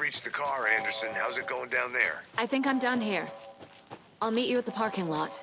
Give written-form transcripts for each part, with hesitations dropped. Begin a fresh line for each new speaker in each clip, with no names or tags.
reached the car, Anderson. How's it going down there?
I think I'm done here. I'll meet you at the parking lot.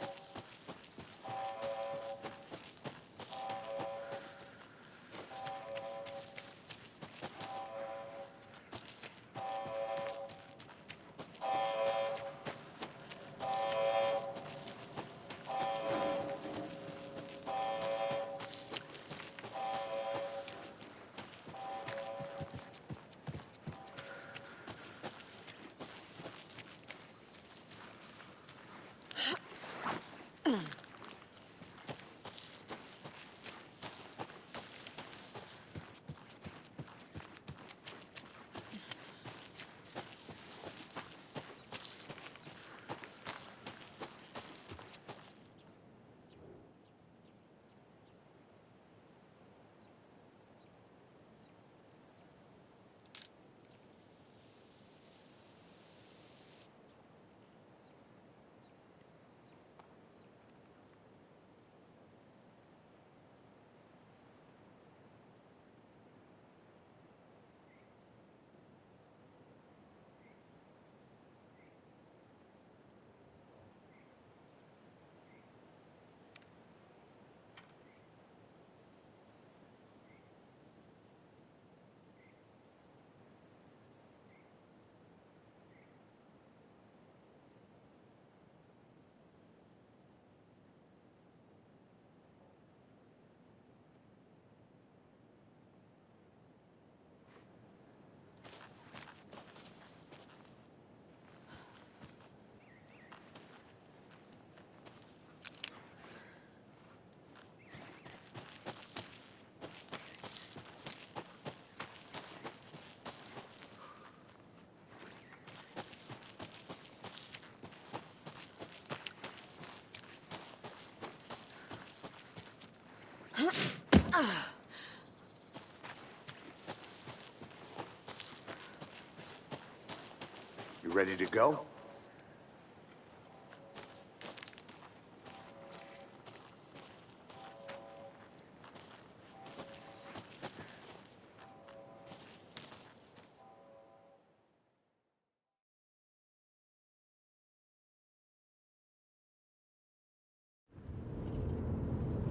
You ready to go?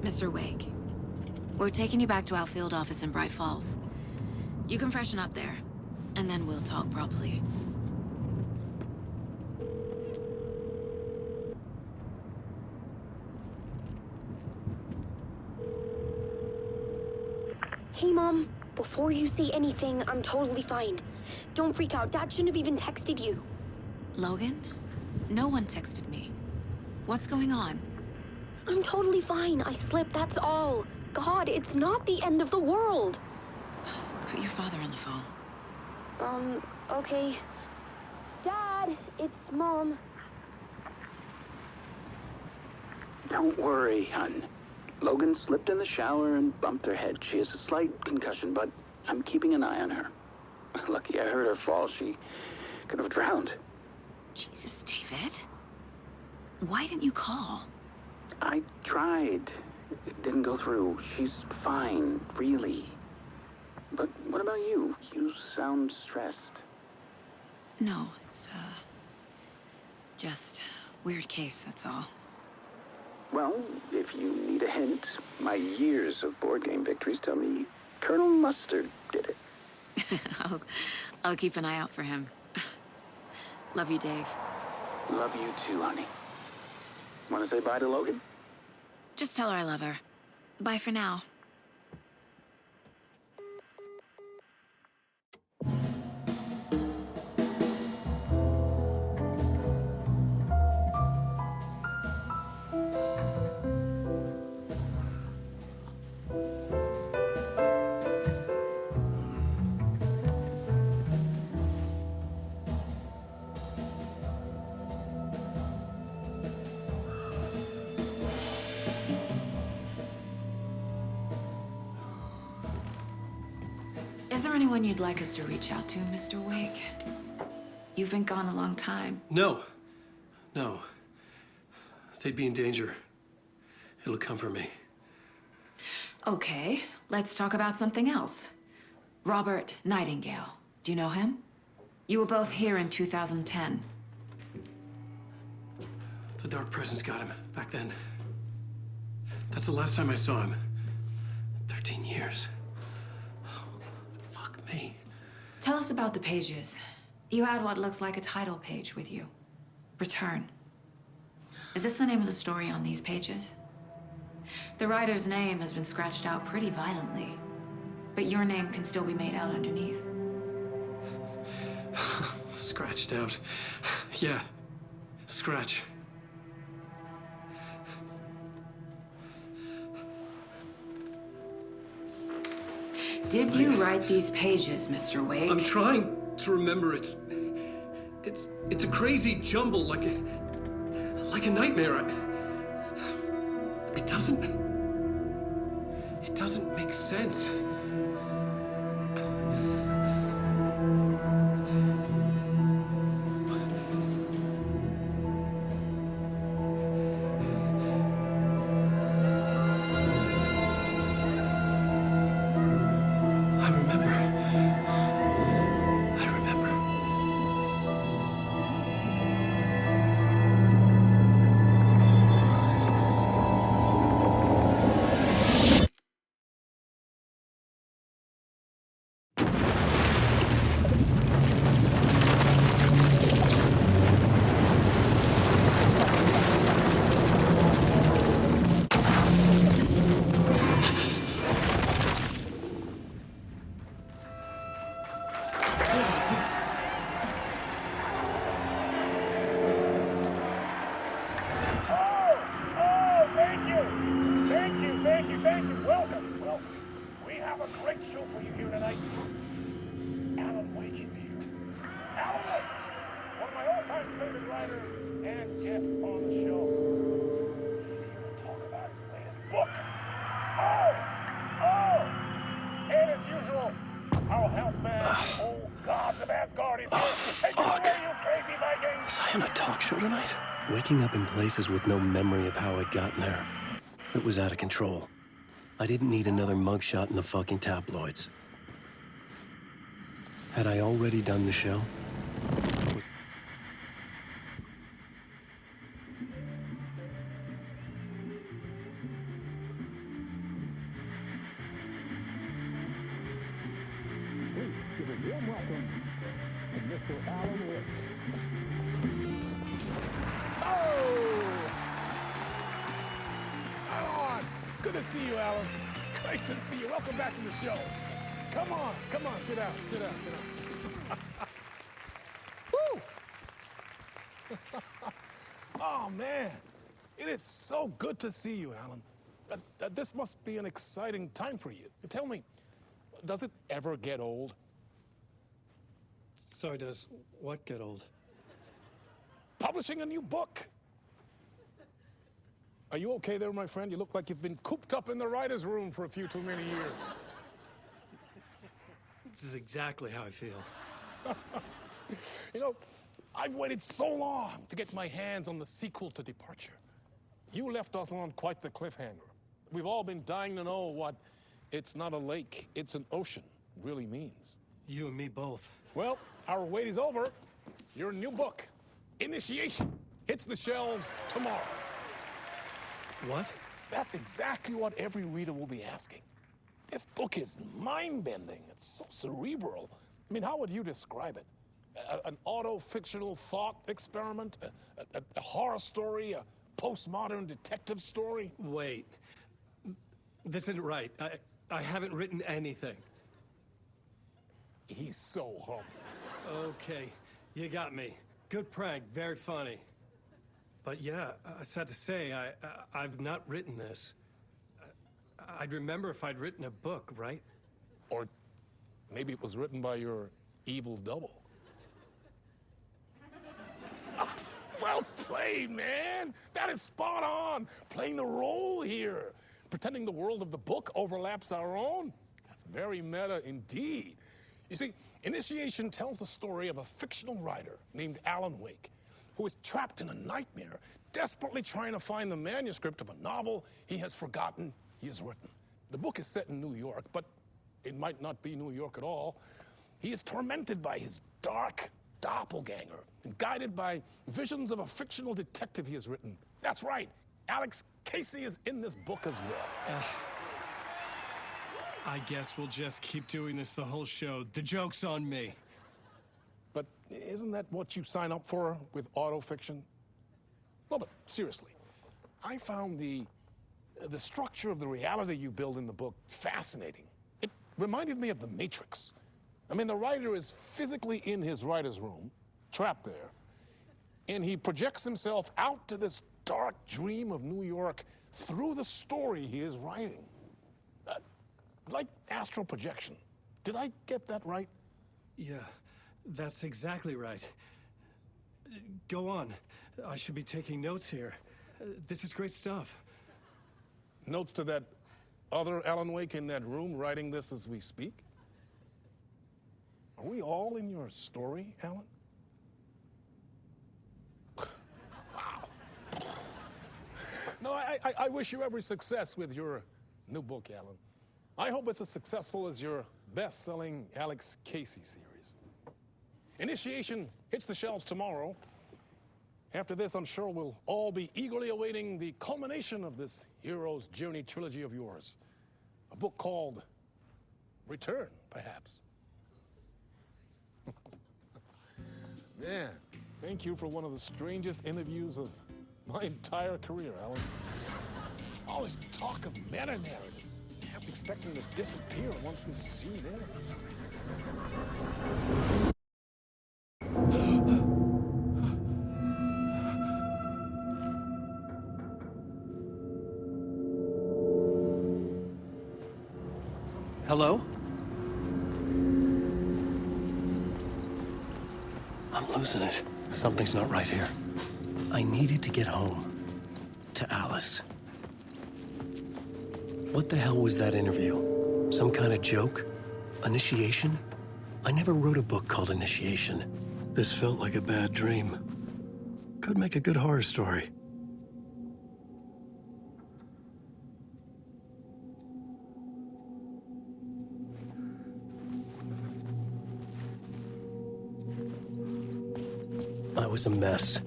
Mr. Wake, we're taking you back to our field office in Bright Falls. You can freshen up there, and then we'll talk properly.
Hey, Mom. Before you say anything, I'm totally fine. Don't freak out. Dad shouldn't have even texted you.
Logan? No one texted me. What's going on?
I'm totally fine. I slipped, that's all. God, it's not the end of the world.
Put your father on the phone.
Okay. Dad, it's Mom.
Don't worry, hon. Logan slipped in the shower and bumped her head. She has a slight concussion, but I'm keeping an eye on her. Lucky I heard her fall. She could have drowned.
Jesus, David. Why didn't you call?
I tried. It didn't go through. She's fine, really. But what about you? You sound stressed.
No, it's, just weird case, that's all.
Well, if you need a hint, my years of board game victories tell me Colonel Mustard did it.
I'll keep an eye out for him. Love you, Dave.
Love you too, honey. Want to say bye to Logan?
Just tell her I love her. Bye for now. Is there anyone you'd like us to reach out to, Mr. Wake? You've been gone a long time.
No. They'd be in danger. It'll come for me.
Okay, let's talk about something else. Robert Nightingale. Do you know him? You were both here in 2010.
The Dark Presence got him back then. That's the last time I saw him. 13 years. Oh, fuck me.
Tell us about the pages. You had what looks like a title page with you. Return. Is this the name of the story on these pages? The writer's name has been scratched out pretty violently, but your name can still be made out underneath.
Scratched out. Yeah. Scratch.
Did you write these pages, Mr. Wake?
I'm trying to remember. It's a crazy jumble, like a nightmare. It doesn't make sense. I remember.
Thank you. Welcome. Well, we have a great show for you here tonight. Alan Wake is here. Alan Wake, one of my all-time favorite writers and guests on the show. He's here to talk about his latest book. And as usual, our house band, old gods of Asgard, is here. Take it away, you crazy Vikings!
Was I on a talk show tonight? Waking up in places with no memory of how I'd gotten there. It was out of control. I didn't need another mugshot in the fucking tabloids. Had I already done the show?
Give a warm welcome to Mr. Alan Wake. Alan! Good to see you, Alan. Great to see you. Welcome back to the show. Come on, sit down. Woo! Oh, man. It is so good to see you, Alan. This must be an exciting time for you. Tell me, does it ever get old?
Sorry, does what get old?
Publishing a new book. Are you okay there, my friend? You look like you've been cooped up in the writer's room for a few too many years.
This is exactly how I feel.
You know, I've waited so long to get my hands on the sequel to Departure. You left us on quite the cliffhanger. We've all been dying to know what "it's not a lake, it's an ocean" really means.
You and me both.
Well, our wait is over. Your new book, Initiation, hits the shelves tomorrow.
What?
That's exactly what every reader will be asking. This book is mind-bending. It's so cerebral. I mean, how would you describe it? An auto-fictional thought experiment? A horror story? A postmodern detective story?
Wait. This isn't right. I haven't written anything.
He's so humble.
Okay, you got me. Good prank, very funny. But yeah, sad to say, I've not written this. I'd remember if I'd written a book, right?
Or maybe it was written by your evil double. Well played, man. That is spot on. Playing the role here. Pretending the world of the book overlaps our own. That's very meta indeed. You see, Initiation tells the story of a fictional writer named Alan Wake, who is trapped in a nightmare, desperately trying to find the manuscript of a novel he has forgotten he has written. The book is set in New York, but it might not be New York at all. He is tormented by his dark doppelganger and guided by visions of a fictional detective he has written. That's right, Alex Casey is in this book as well.
I guess we'll just keep doing this the whole show. The joke's on me.
But isn't that what you sign up for with autofiction? No, but seriously, I found the structure of the reality you build in the book fascinating. It reminded me of The Matrix. I mean, the writer is physically in his writer's room, trapped there, and he projects himself out to this dark dream of New York through the story he is writing. Like astral projection. Did I get that right?
Yeah, that's exactly right. Go on. I should be taking notes here. This is great stuff.
Notes to that other Alan Wake in that room writing this as we speak? Are we all in your story, Alan? Wow. No, I wish you every success with your new book, Alan. I hope it's as successful as your best-selling Alex Casey series. Initiation hits the shelves tomorrow. After this, I'm sure we'll all be eagerly awaiting the culmination of this hero's journey trilogy of yours. A book called Return, perhaps. Man, thank you for one of the strangest interviews of my entire career, Alan. All this talk of meta-narratives. I'm expecting to disappear once this scene ends.
Hello? I'm losing it. Something's not right here. I needed to get home. To Alice. What the hell was that interview? Some kind of joke? Initiation? I never wrote a book called Initiation. This felt like a bad dream. Could make a good horror story. I was a mess.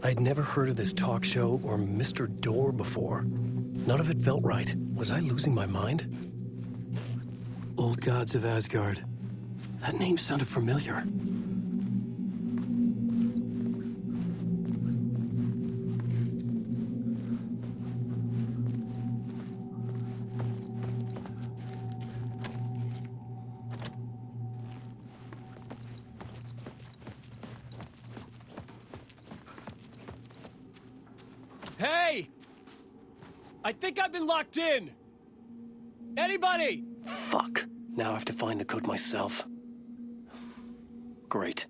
I'd never heard of this talk show or Mr. Door before. None of it felt right. Was I losing my mind? Old Gods of Asgard. That name sounded familiar.
Hey! I think I've been locked in! Anybody?
Fuck. Now I have to find the code myself. Great.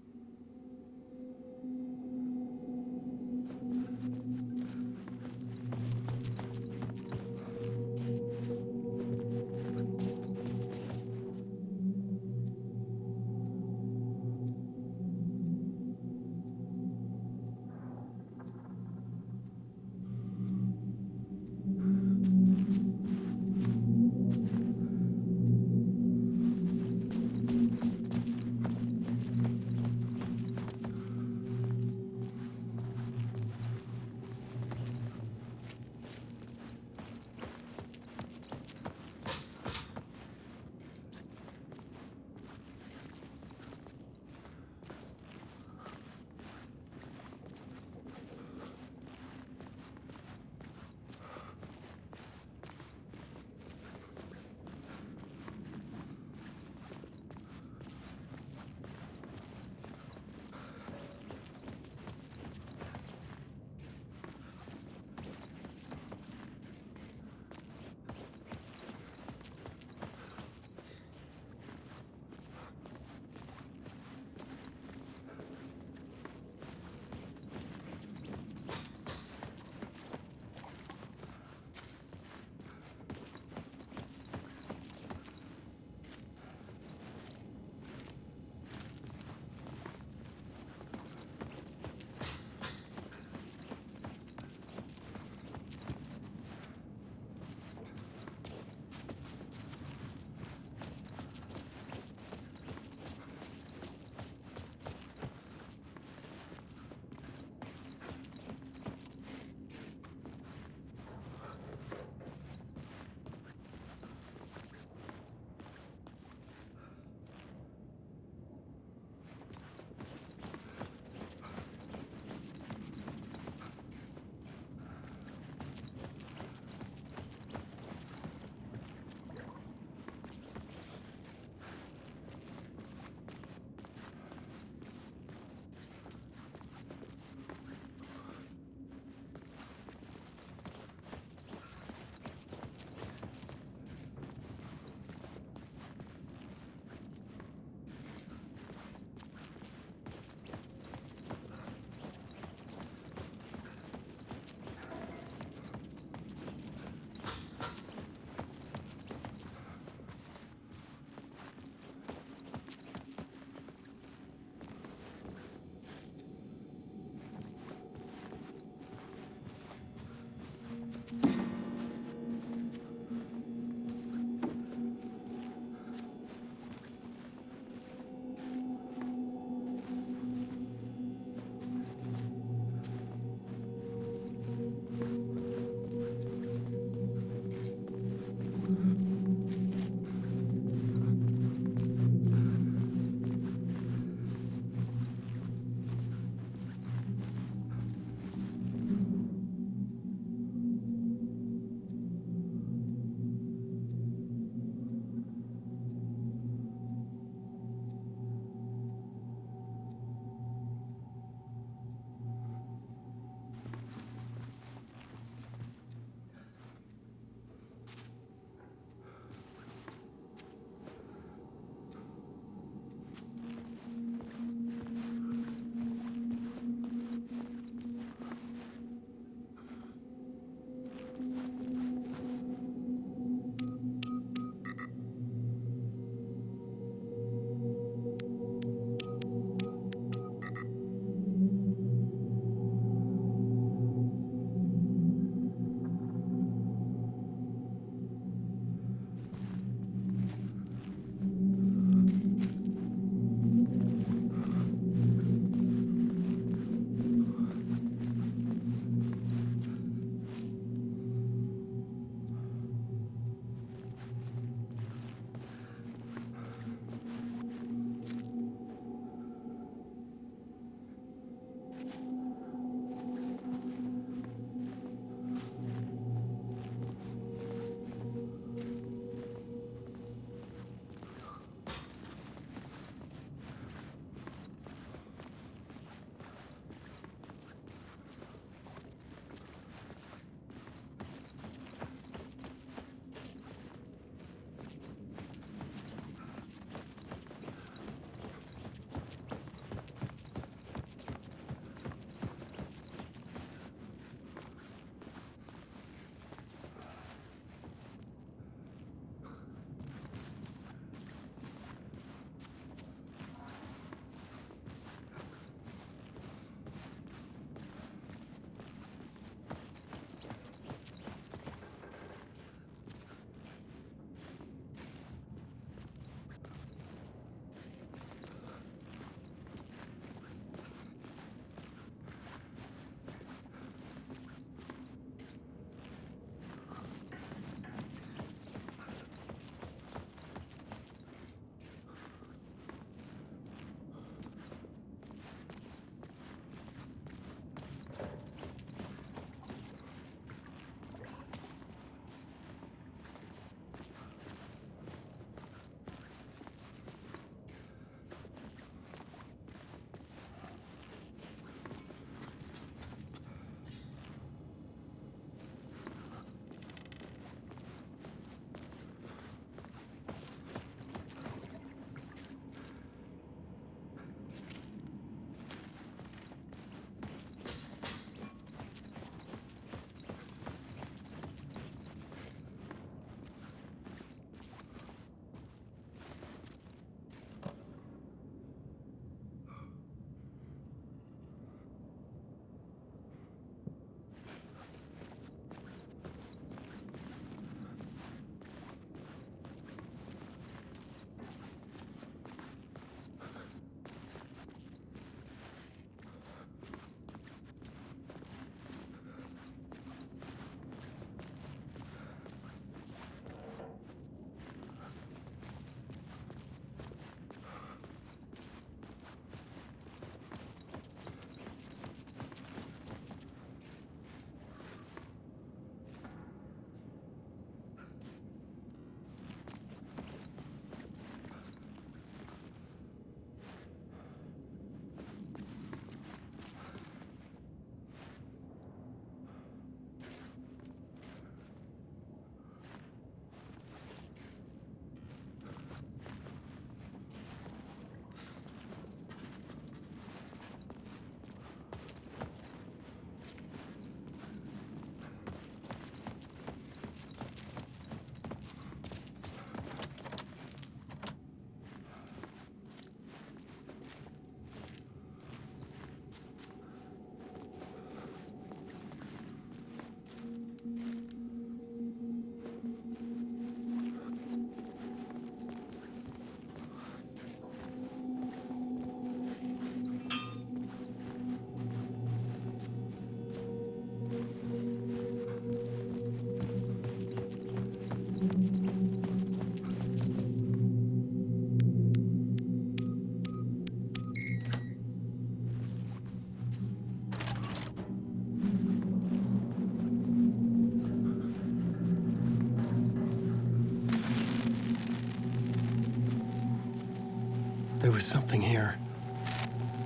There was something here.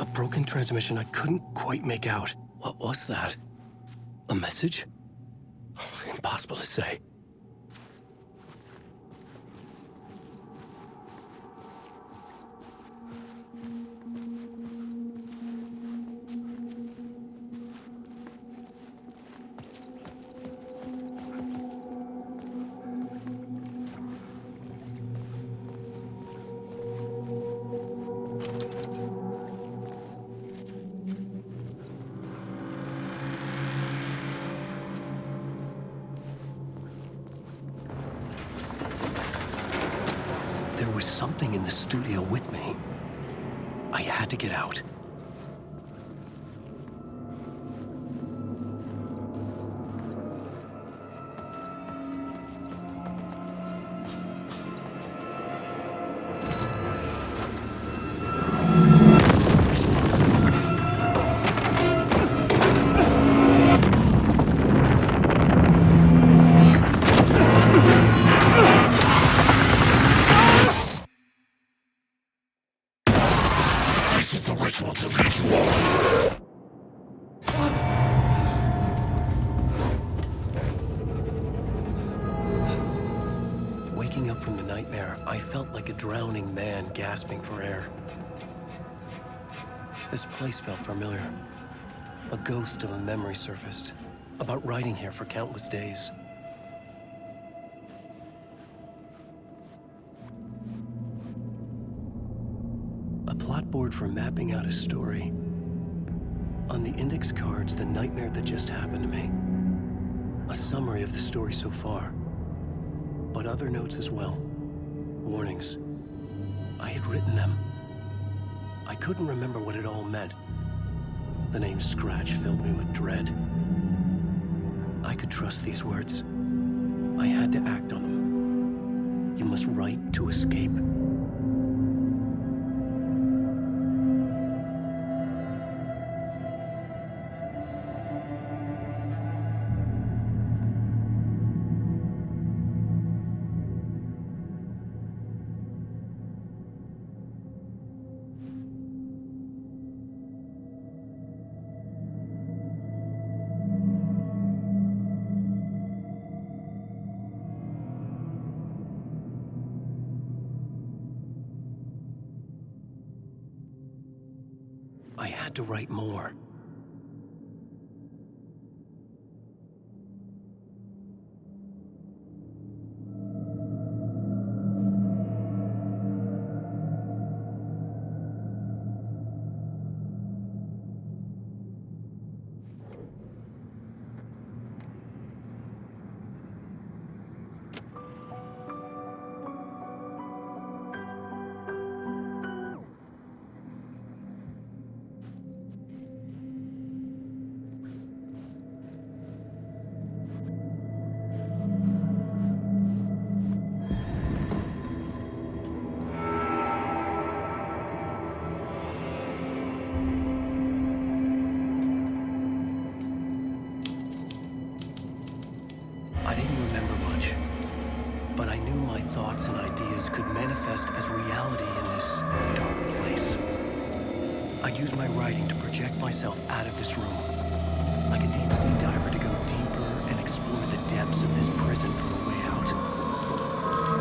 A broken transmission I couldn't quite make out. What was that? A message? Impossible to say. There was something in the studio with me. I had to get out. Waking up from the nightmare, I felt like a drowning man gasping for air. This place felt familiar. A ghost of a memory surfaced, about riding here for countless days. A plot board for mapping out a story. On the index cards, the nightmare that just happened to me. A summary of the story so far. But other notes as well. Warnings. I had written them. I couldn't remember what it all meant. The name Scratch filled me with dread. I could trust these words. I had to act on them. You must write to escape. I had to write more. I didn't remember much, but I knew my thoughts and ideas could manifest as reality in this dark place. I'd use my writing to project myself out of this room, like a deep-sea diver to go deeper and explore the depths of this prison for a way out.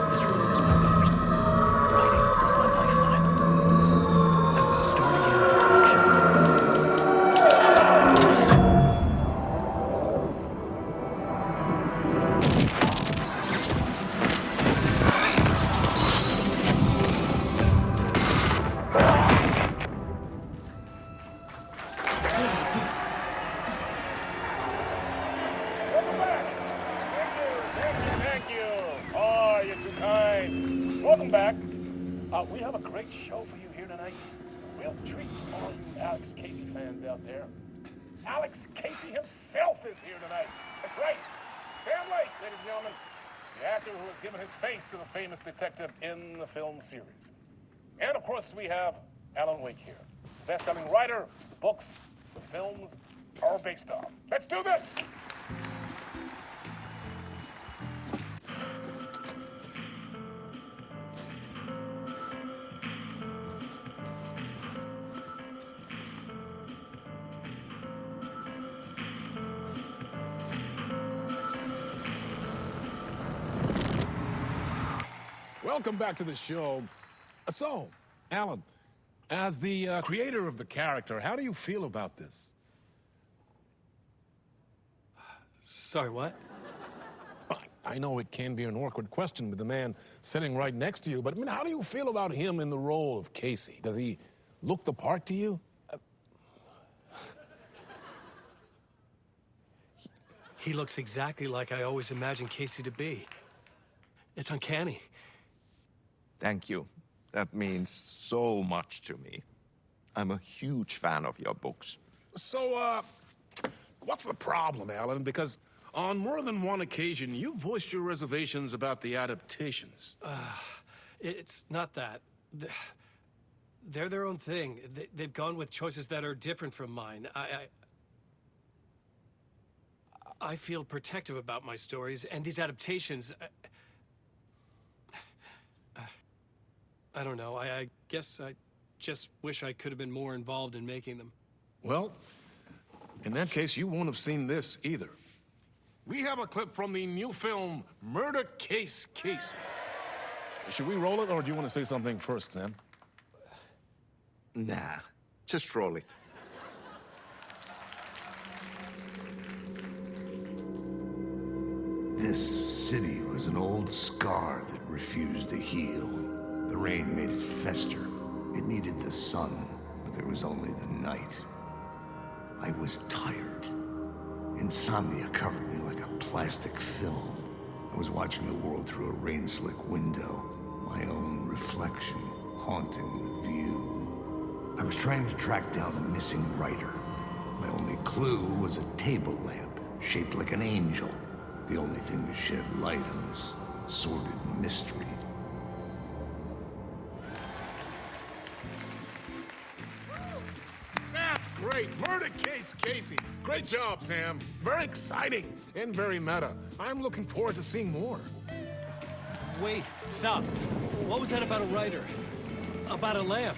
This room was my boat. Writing was my lifeline. I would start again at the talk show.
Thank you. Oh, you're too kind. Welcome back. We have a great show for you here tonight. Real treat for all you Alex Casey fans out there. Alex Casey himself is here tonight. That's right. Sam Lake, ladies and gentlemen. The actor who has given his face to the famous detective in the film series. And of course, we have Alan Wake here. The best-selling writer, the books, the films are based on. Let's do this! welcome back to the show. So, Alan, as the creator of the character, how do you feel about this?
Sorry, what?
I know it can be an awkward question with the man sitting right next to you, but I mean, how do you feel about him in the role of Casey? Does he look the part to you?
He looks exactly like I always imagined Casey to be. It's uncanny.
Thank you. That means so much to me. I'm a huge fan of your books.
So, what's the problem, Alan? Because on more than one occasion, you voiced your reservations about the adaptations.
It's not that. They're their own thing. They've gone with choices that are different from mine. I feel protective about my stories, and these adaptations... I don't know. I guess I just wish I could have been more involved in making them.
Well, in that case, you won't have seen this either. We have a clip from the new film, Murder Case Casey. Should we roll it, or do you want to say something first, Sam?
Nah, just roll it.
This city was an old scar that refused to heal. The rain made it fester. It needed the sun, but there was only the night. I was tired. Insomnia covered me like a plastic film. I was watching the world through a rain-slick window, my own reflection haunting the view. I was trying to track down the missing writer. My only clue was a table lamp, shaped like an angel. The only thing to shed light on this sordid mystery.
That's great! Murder Case Casey! Great job, Sam. Very exciting and very meta. I'm looking forward to seeing more.
Wait, stop. What was that about a writer? About a lamp?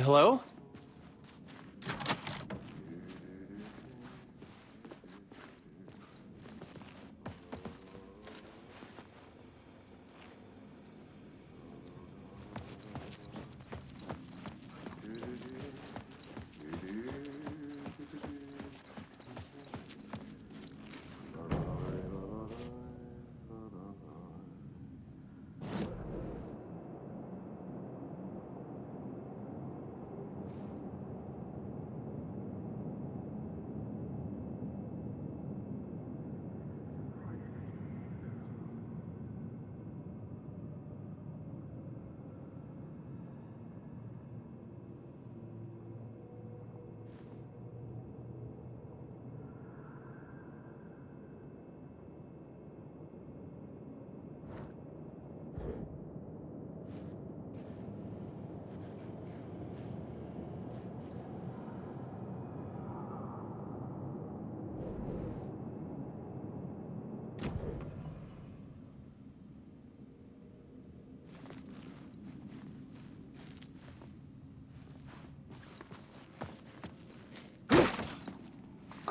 Hello?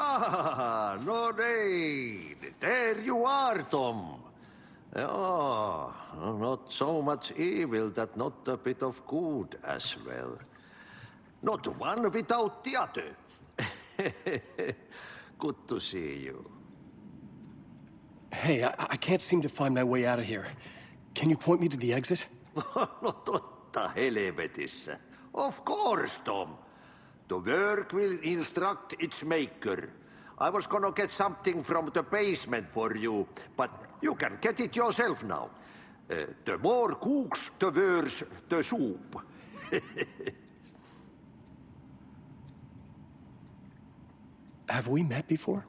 Ah, no rain. There you are, Tom. Oh, not so much evil that not a bit of good as well. Not one without the other. Good to see you.
Hey, I can't seem to find my way out of here. Can you point me to the exit?
No totta helvetissä. Of course, Tom. The work will instruct its maker. I was gonna get something from the basement for you, but you can get it yourself now. The more cooks, the worse the soup.
Have we met before?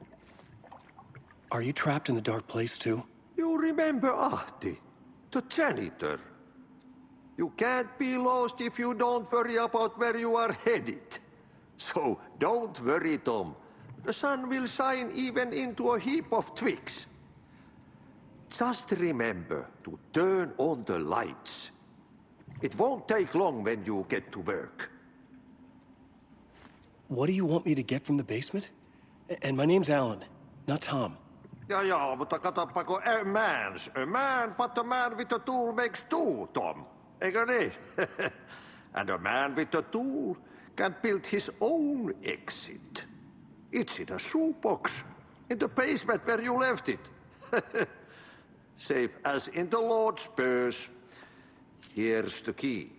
Are you trapped in the dark place too?
You remember Ahti, the janitor. You can't be lost if you don't worry about where you are headed. So don't worry, Tom. The sun will shine even into a heap of twigs. Just remember to turn on the lights. It won't take long when you get to work.
What do you want me to get from the basement? And my name's Alan, not Tom.
Ja, mutta katoppa kun a man, but a man with a tool makes two, Tom. Eikö niin? And a man with a tool can build his own exit. It's in a shoebox, in the basement where you left it. Safe as in the Lord's purse. Here's the key.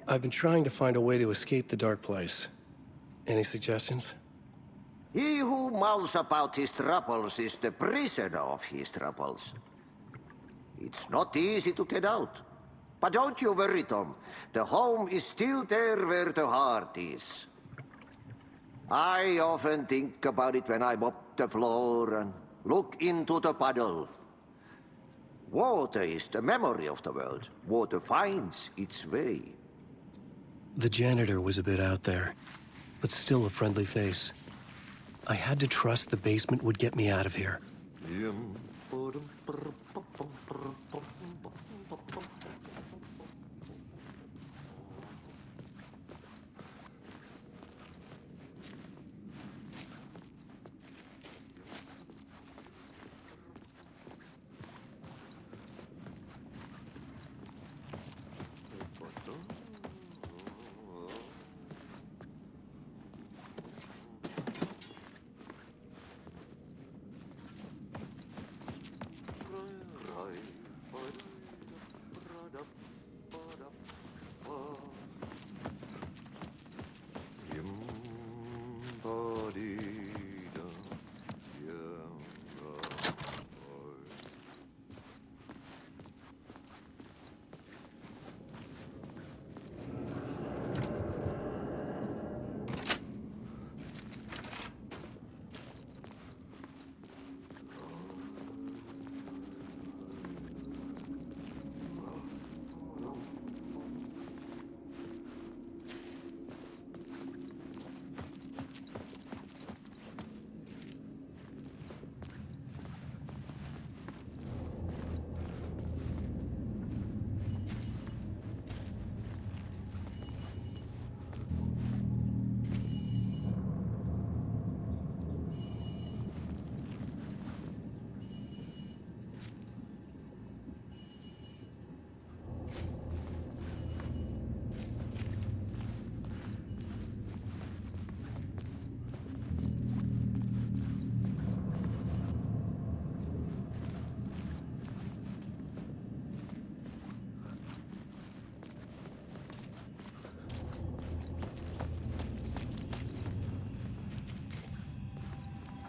I've been trying to find a way to escape the dark place. Any suggestions?
He who mouths about his troubles is the prisoner of his troubles. It's not easy to get out. But don't you worry, Tom. The home is still there where the heart is. I often think about it when I mop the floor and look into the puddle. Water is the memory of the world. Water finds its way.
The janitor was a bit out there, but still a friendly face. I had to trust the basement would get me out of here.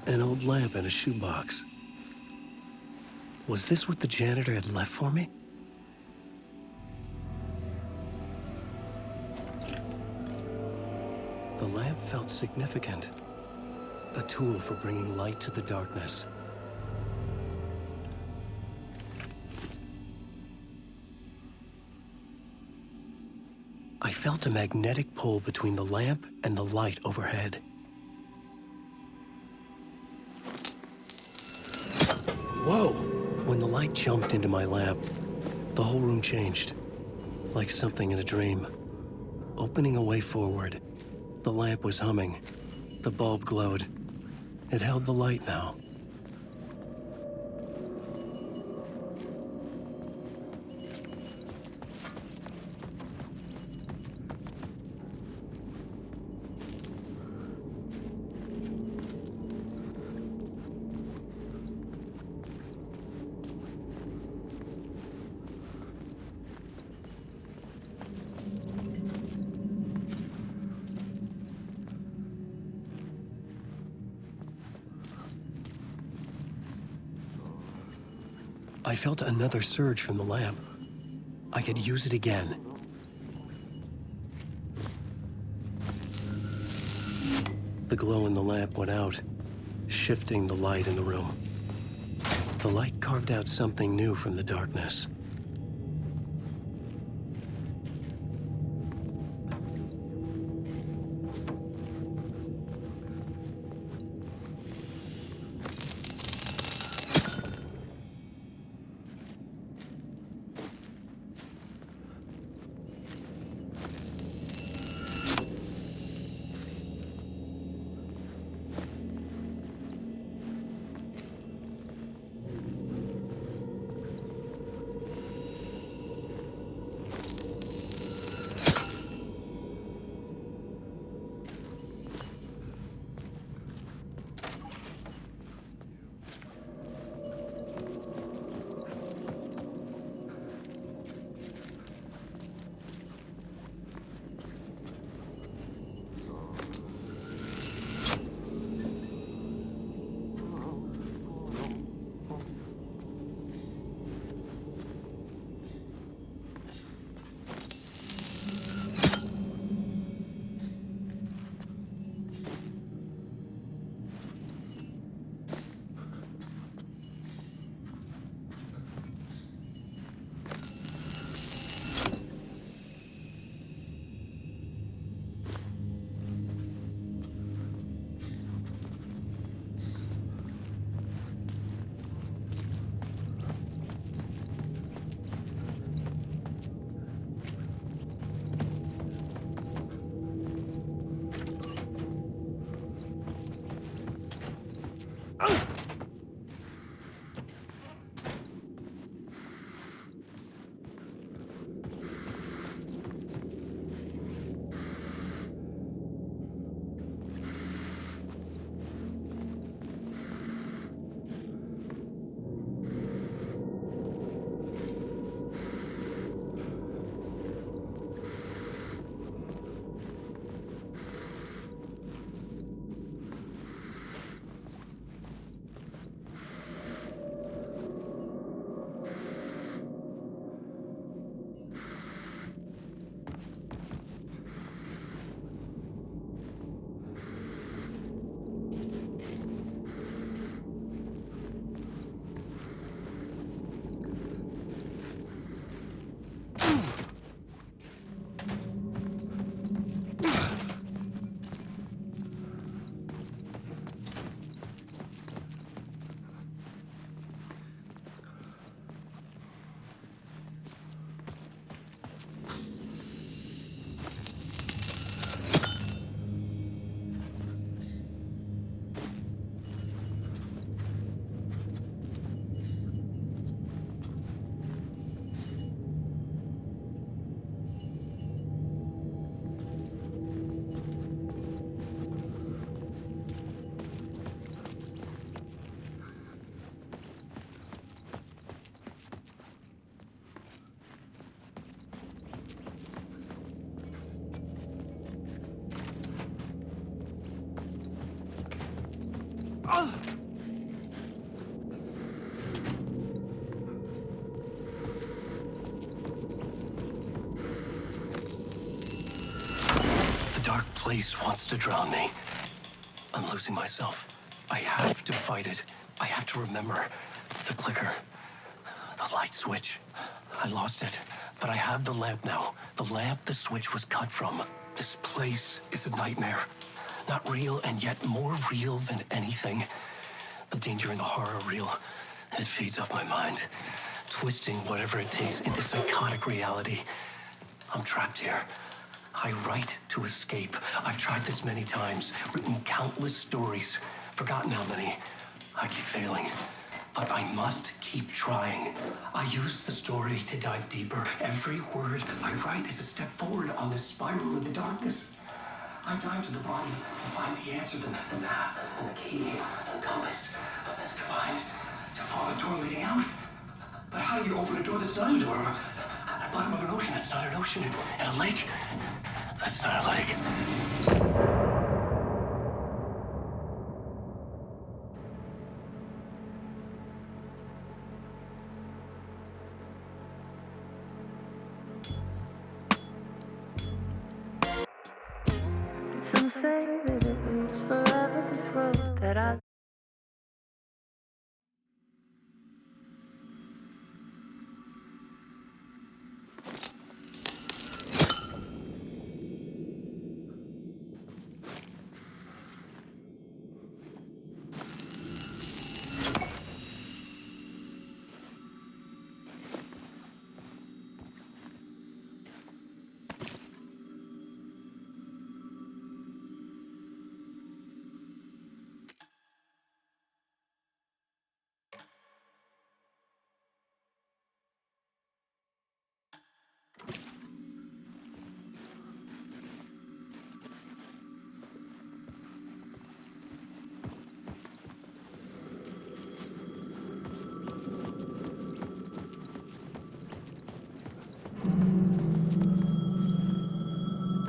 An old lamp in a shoebox. Was this what the janitor had left for me? The lamp felt significant. A tool for bringing light to the darkness. I felt a magnetic pull between the lamp and the light overhead. Whoa! When the light jumped into my lamp, the whole room changed, like something in a dream. Opening a way forward, the lamp was humming. The bulb glowed. It held the light now. I felt another surge from the lamp. I could use it again. The glow in the lamp went out, shifting the light in the room. The light carved out something new from the darkness. The dark place wants to drown me. I'm losing myself. I have to fight it. I have to remember. The clicker. The light switch. I lost it. But I have the lamp now. The lamp the switch was cut from. This place is a nightmare. Not real, and yet more real than anything. The danger and the horror real. It feeds off my mind. Twisting whatever it takes into psychotic reality. I'm trapped here. I write to escape. I've tried this many times, written countless stories, forgotten how many. I keep failing, but I must keep trying. I use the story to dive deeper. Every word I write is a step forward on this spiral into darkness. I dive to the body to find the answer, the map, and the key, and the compass. It's combined to form a door leading out. But how do you open a door that's not a door? At the bottom of an ocean that's not an ocean, and a lake that's not a lake.
Some say that it was forever this road that I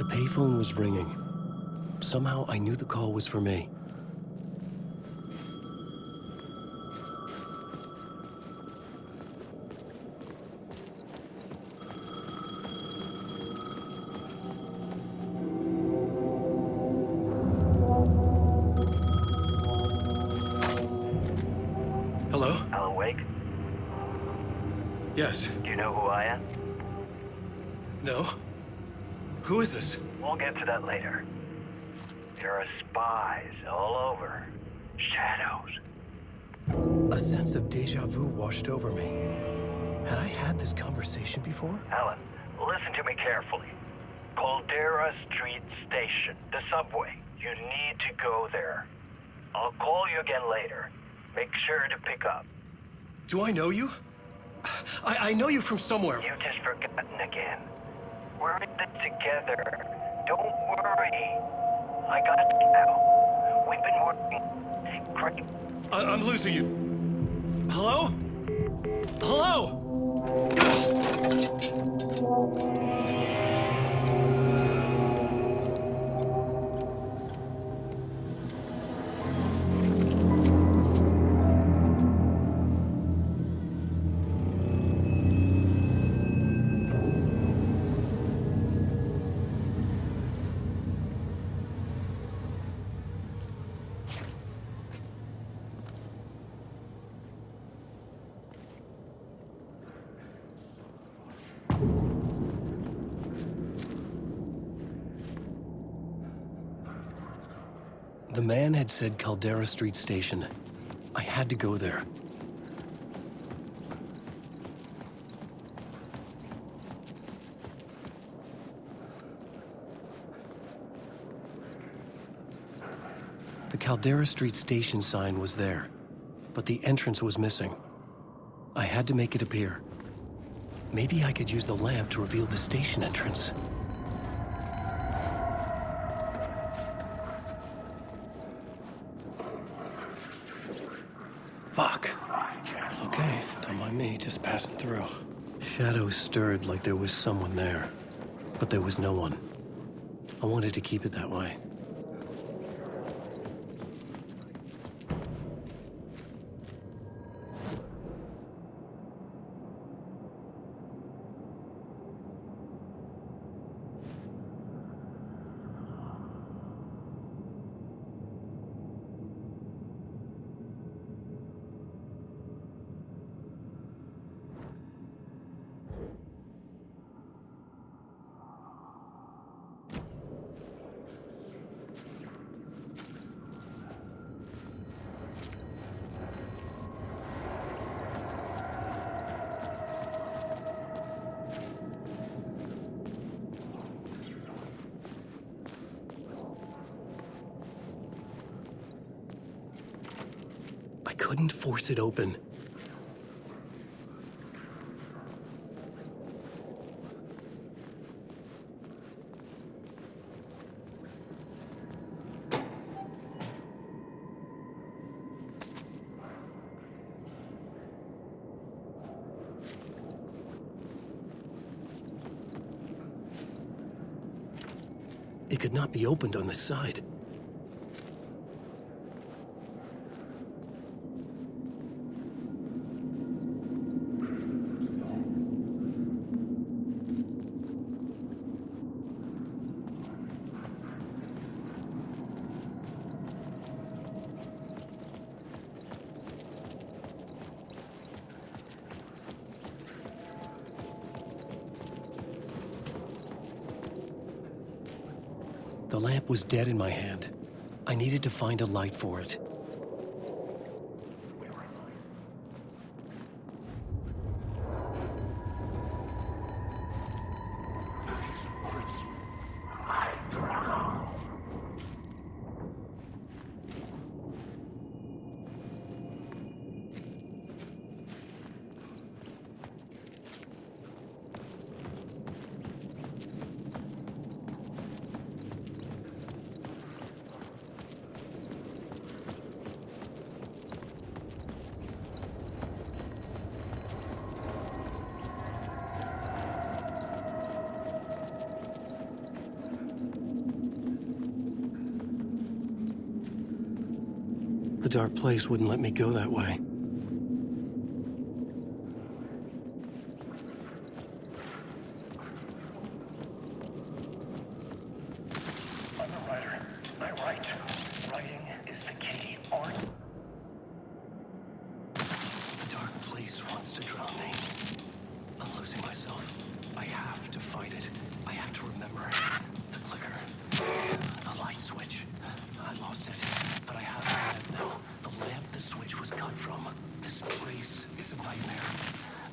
The payphone was ringing. Somehow I knew the call was for me. Hello?
Alan Wake?
Yes.
Do you know who I am?
No? Who is this?
We'll get to that later. There are spies all over. Shadows.
A sense of deja vu washed over me. Had I had this conversation before?
Alan, listen to me carefully. Caldera Street Station, the subway. You need to go there. I'll call you again later. Make sure to pick up.
Do I know you? I know you from somewhere.
You've just forgotten again. We're in this together. Don't worry. I got you now. We've been working great.
I'm losing you. Hello? Hello? The man had said Caldera Street Station. I had to go there. The Caldera Street Station sign was there, but the entrance was missing. I had to make it appear. Maybe I could use the lamp to reveal the station entrance. Fuck. Okay, don't mind me, just passing through. Shadows stirred like there was someone there, but there was no one. I wanted to keep it that way. I couldn't force it open. It could not be opened on this side. The lamp was dead in my hand. I needed to find a light for it. The dark place wouldn't let me go that way.
I'm a writer. I write. Writing is the key. Art.
The dark place wants to drown me. I'm losing myself. I have to fight it. I have to remember. The clicker. The light switch. I lost it, but I have it now. The lamp the switch was cut from. This place is a nightmare.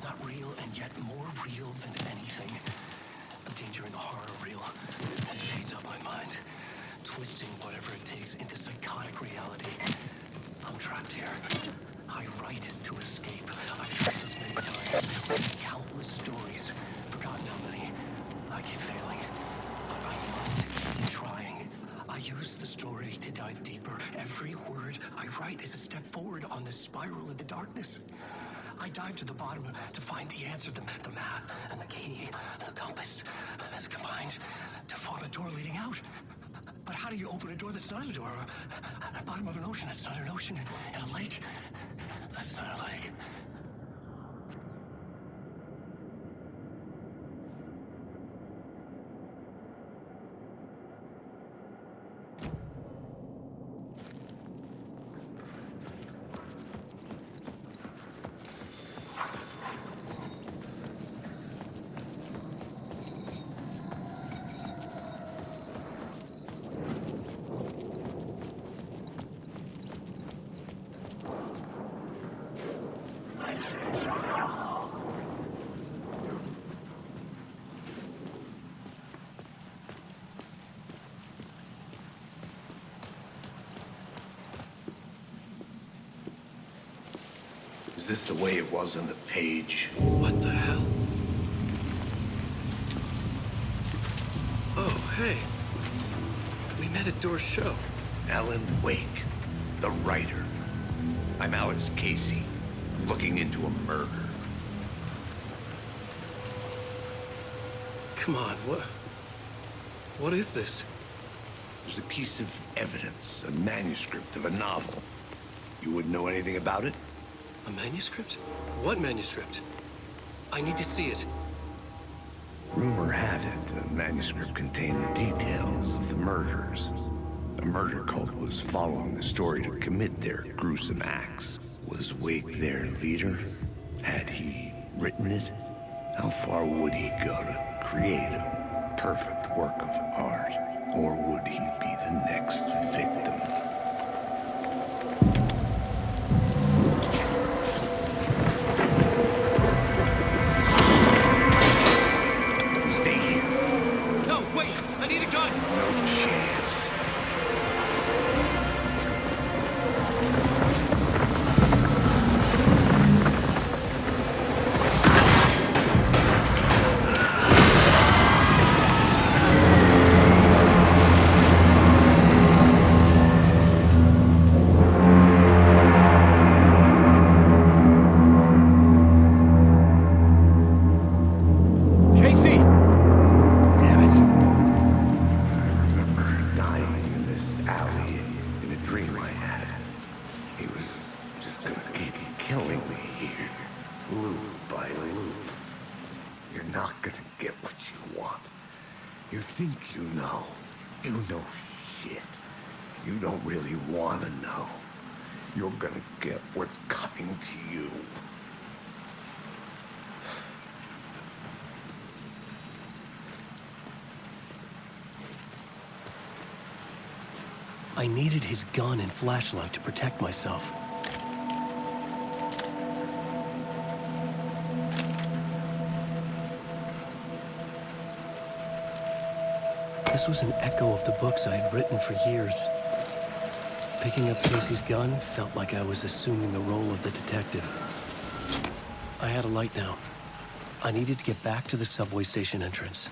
Not real, and yet more real than anything. A danger in the horror reel. It shades out my mind, twisting whatever it takes into psychotic reality. I'm trapped here. I write to escape. I've tried this many times. Written countless stories. Forgotten how many. I keep failing. But I must keep trying. I use the story to dive deeper. Every word I write is a step forward on this spiral into darkness. I dive to the bottom to find the answer, the map and the key, the compass, that's combined to form a door leading out. But how do you open a door that's not a door? At the bottom of an ocean that's not an ocean, and a lake that's not a lake.
Is this the way it was on the page?
What the hell? Oh, hey. We met at Door's show.
Alan Wake, the writer. I'm Alex Casey, looking into a murder.
Come on, what is this?
There's a piece of evidence, a manuscript of a novel. You wouldn't know anything about it?
A manuscript? What manuscript? I need to see it.
Rumor had it the manuscript contained the details of the murders. A murder cult was following the story to commit their gruesome acts. Was Wake their leader? Had he written it? How far would he go to create a perfect work of art? Or would he be the next victim? dream I had. He was just gonna keep killing me here, loop by loop. You're not gonna get what you want. You think you know. You know shit. You don't really want to know. You're gonna get what's coming to you.
I needed his gun and flashlight to protect myself. This was an echo of the books I had written for years. Picking up Casey's gun felt like I was assuming the role of the detective. I had a light now. I needed to get back to the subway station entrance.